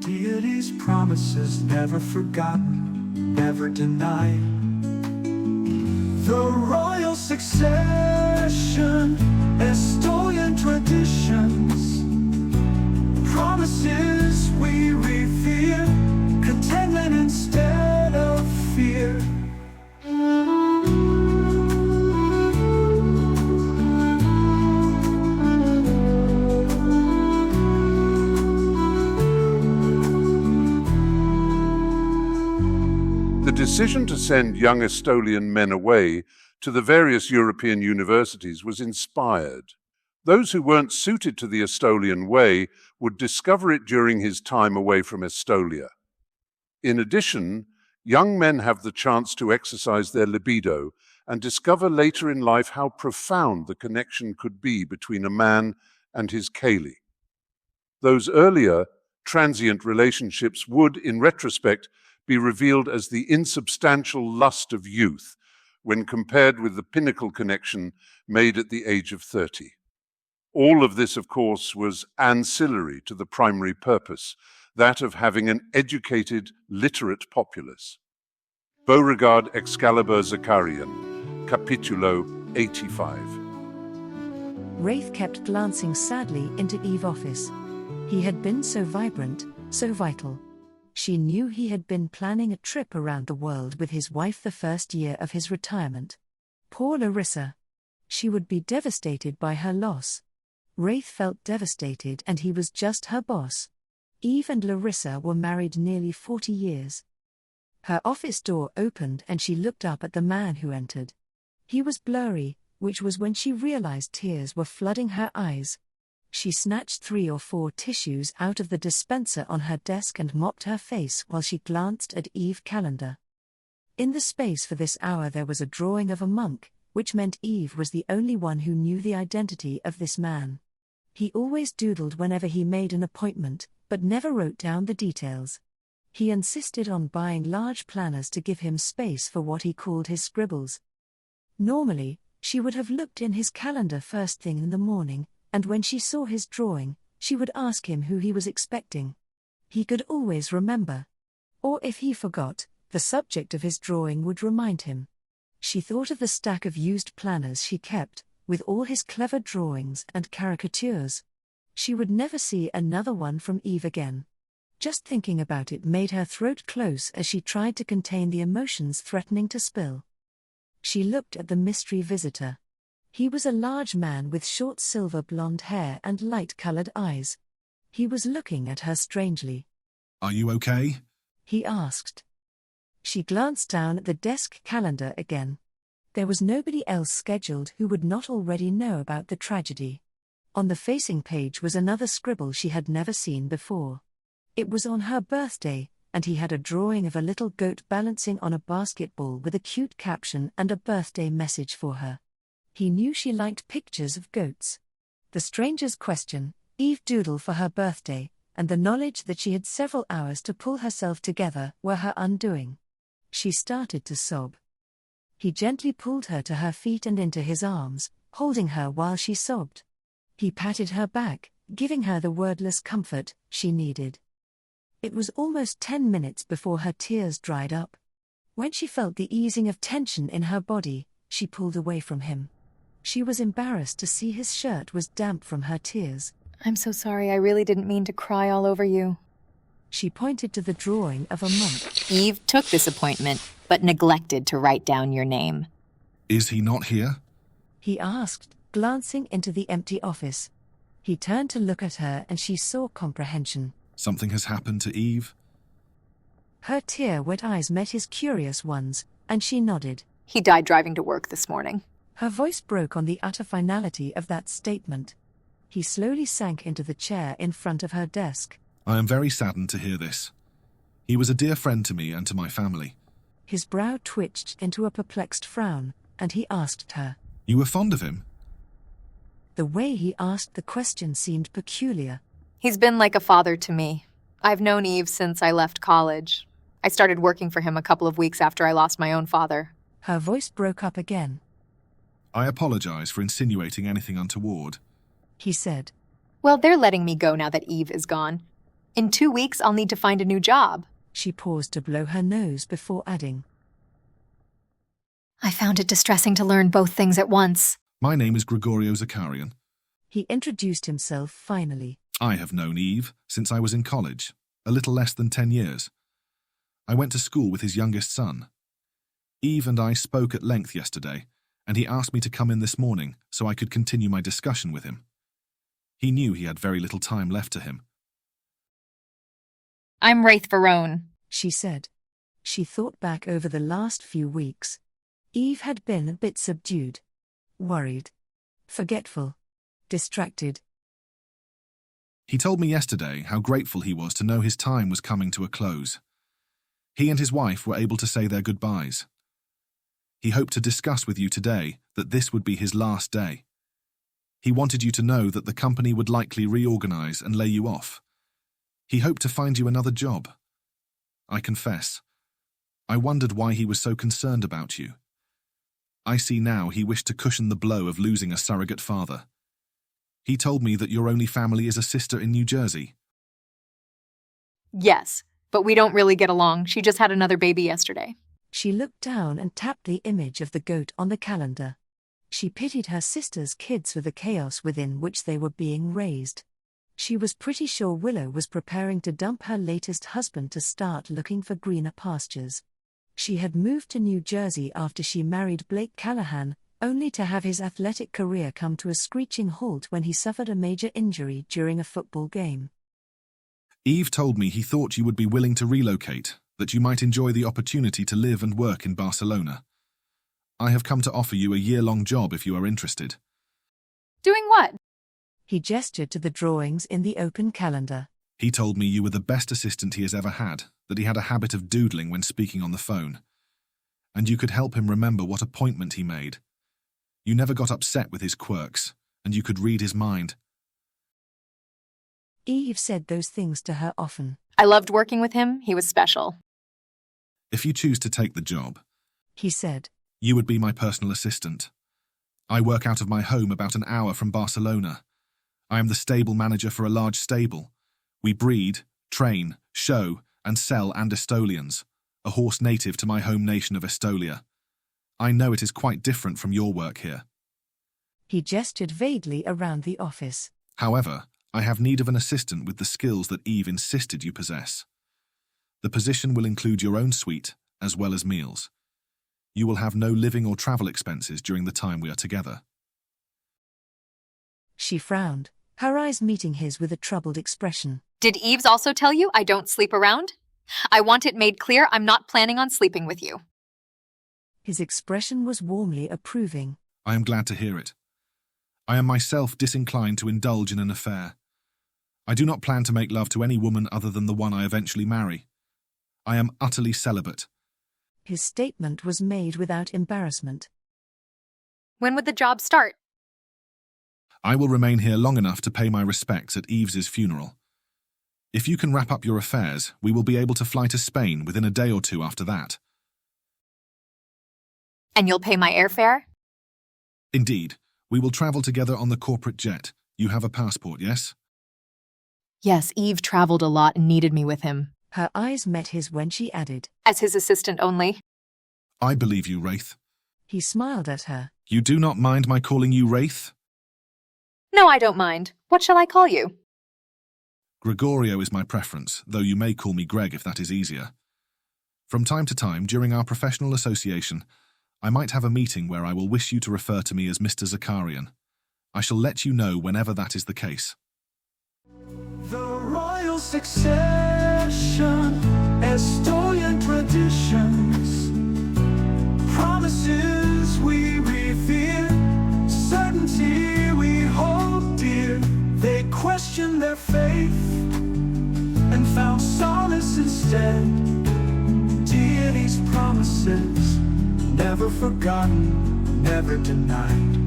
deity's promises never forgotten, never denied. The royal succession, Estolian traditions, promises we revere, contentment instead of fear. The decision to send young Estolian men away to the various European universities was inspired. Those who weren't suited to the Estolian way would discover it during his time away from Estolia. In addition, young men have the chance to exercise their libido and discover later in life how profound the connection could be between a man and his ceilidh. Those earlier, transient relationships would, in retrospect, be revealed as the insubstantial lust of youth when compared with the pinnacle connection made at the age of 30. All of this, of course, was ancillary to the primary purpose, that of having an educated, literate populace. Beauregard Excalibur Zakarian, Capitulo 85. Wraith kept glancing sadly into Eve's office. He had been so vibrant, so vital. She knew he had been planning a trip around the world with his wife the first year of his retirement. Poor Larissa. She would be devastated by her loss. Wraith felt devastated, and he was just her boss. Eve and Larissa were married nearly 40 years. Her office door opened and she looked up at the man who entered. He was blurry, which was when she realized tears were flooding her eyes. She snatched 3 or 4 tissues out of the dispenser on her desk and mopped her face while she glanced at Eve's calendar. In the space for this hour there was a drawing of a monk, which meant Eve was the only one who knew the identity of this man. He always doodled whenever he made an appointment, but never wrote down the details. He insisted on buying large planners to give him space for what he called his scribbles. Normally, she would have looked in his calendar first thing in the morning, and when she saw his drawing, she would ask him who he was expecting. He could always remember. Or if he forgot, the subject of his drawing would remind him. She thought of the stack of used planners she kept, with all his clever drawings and caricatures. She would never see another one from Eve again. Just thinking about it made her throat close as she tried to contain the emotions threatening to spill. She looked at the mystery visitor. He was a large man with short silver blonde hair and light-colored eyes. He was looking at her strangely. "Are you okay?" he asked. She glanced down at the desk calendar again. There was nobody else scheduled who would not already know about the tragedy. On the facing page was another scribble she had never seen before. It was on her birthday, and he had a drawing of a little goat balancing on a basketball with a cute caption and a birthday message for her. He knew she liked pictures of goats. The stranger's question, Eve doodle for her birthday, and the knowledge that she had several hours to pull herself together were her undoing. She started to sob. He gently pulled her to her feet and into his arms, holding her while she sobbed. He patted her back, giving her the wordless comfort she needed. It was almost 10 minutes before her tears dried up. When she felt the easing of tension in her body, she pulled away from him. She was embarrassed to see his shirt was damp from her tears. "I'm so sorry, I really didn't mean to cry all over you." She pointed to the drawing of a monk. Eve took this appointment, but neglected to write down your name. "Is he not here?" He asked, glancing into the empty office. He turned to look at her and she saw comprehension. "Something has happened to Eve?" Her tear-wet eyes met his curious ones, and she nodded. He died driving to work this morning. Her voice broke on the utter finality of that statement. He slowly sank into the chair in front of her desk. "I am very saddened to hear this. He was a dear friend to me and to my family." His brow twitched into a perplexed frown, and he asked her. "You were fond of him?" The way he asked the question seemed peculiar. He's been like a father to me. I've known Eve since I left college. I started working for him a couple of weeks after I lost my own father. Her voice broke up again. "I apologize for insinuating anything untoward," he said. Well, they're letting me go now that Eve is gone. In 2 weeks, I'll need to find a new job. She paused to blow her nose before adding, I found it distressing to learn both things at once. My name is Gregorio Zakarian. He introduced himself finally. I have known Eve since I was in college, a little less than 10 years. I went to school with his youngest son. Eve and I spoke at length yesterday, and he asked me to come in this morning so I could continue my discussion with him. He knew he had very little time left to him. I'm Wraith Verone. She said. She thought back over the last few weeks. Eve had been a bit subdued, worried, forgetful, distracted. He told me yesterday how grateful he was to know his time was coming to a close. He and his wife were able to say their goodbyes. He hoped to discuss with you today that this would be his last day. He wanted you to know that the company would likely reorganize and lay you off. He hoped to find you another job. I confess, I wondered why he was so concerned about you. I see now he wished to cushion the blow of losing a surrogate father. He told me that your only family is a sister in New Jersey. Yes, but we don't really get along. She just had another baby yesterday. She looked down and tapped the image of the goat on the calendar. She pitied her sister's kids for the chaos within which they were being raised. She was pretty sure Willow was preparing to dump her latest husband to start looking for greener pastures. She had moved to New Jersey after she married Blake Callahan, only to have his athletic career come to a screeching halt when he suffered a major injury during a football game. Eve told me he thought you would be willing to relocate, that you might enjoy the opportunity to live and work in Barcelona. I have come to offer you a year-long job if you are interested. Doing what? He gestured to the drawings in the open calendar. He told me you were the best assistant he has ever had, that he had a habit of doodling when speaking on the phone. And you could help him remember what appointment he made. You never got upset with his quirks, and you could read his mind. Eve said those things to her often. I loved working with him. He was special. If you choose to take the job, He said. you would be my personal assistant. I work out of my home about an hour from Barcelona. I am the stable manager for a large stable. We breed, train, show, and sell Estolians, a horse native to my home nation of Estolia. I know it is quite different from your work here. He gestured vaguely around the office. However, I have need of an assistant with the skills that Eve insisted you possess. The position will include your own suite, as well as meals. You will have no living or travel expenses during the time we are together. She frowned, her eyes meeting his with a troubled expression. Did Eves also tell you I don't sleep around? I want it made clear I'm not planning on sleeping with you. His expression was warmly approving. I am glad to hear it. I am myself disinclined to indulge in an affair. I do not plan to make love to any woman other than the one I eventually marry. I am utterly celibate. His statement was made without embarrassment. When would the job start? I will remain here long enough to pay my respects at Eves's funeral. If you can wrap up your affairs, we will be able to fly to Spain within a day or two after that. And you'll pay my airfare? Indeed, we will travel together on the corporate jet. You have a passport, yes? Yes, Eve traveled a lot and needed me with him. Her eyes met his when she added. As his assistant only. I believe you, Wraith. He smiled at her. You do not mind my calling you Wraith? No, I don't mind. What shall I call you? Gregorio is my preference, though you may call me Greg if that is easier. From time to time, during our professional association, I might have a meeting where I will wish you to refer to me as Mr. Zakarian. I shall let you know whenever that is the case. The royal succession, Estolian traditions, promises we revere, certainty we hold dear. They questioned their faith and found solace instead. Deity's promises, never forgotten, never denied.